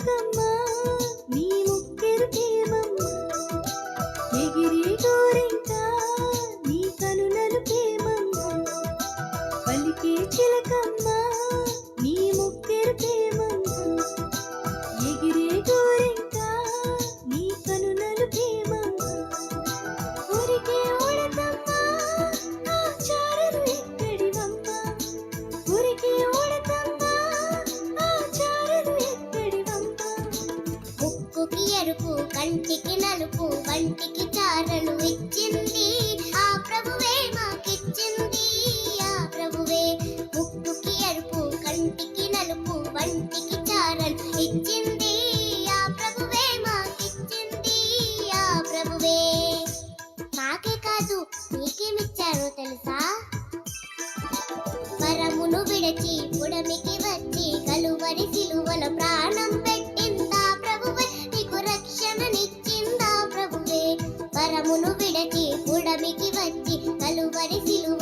చిలకమ్మ నీ ముక్కెరు ప్రేమమ్మ ఎగిరే గోరింక నీ కనులను ప్రేమమ్మ పలికే చిలకమ్మ నీ ముక్కెరు ప్రేమమ్మ ఎగిరే గోరింక నీ కనులను ప్రేమమ్మ ఊరికే ఉడతమ్మ ఆ చారలు ఎక్కడివమ్మ ఊరికే ఉడతమ్మ ఆ చారలు ఎక్కడివమ్మ ముక్కుకి ఎరుపు కంటికి నలుపు వంటికి చారలు ఇచ్చింది ఆ ప్రభువే మాకిచ్చింది ఆ ప్రభువే ముక్కుకి ఎరుపు కంటికి నలుపు వంటికి చారలు ఇచ్చింది ఆ ప్రభువే మాకిచ్చింది ఆ ప్రభువే నాకే కాదు నీకేమిచ్చారో తెలుసా వరమును విడచి పుడమికి వచ్చి కలువరి సిలువల ప్రాణం పెట్టిందా ప్రభువే నీకు రక్షణనిచ్చిందా ప్రభువే వరమును విడచి పుడమికి వచ్చి కలువరి సిలువ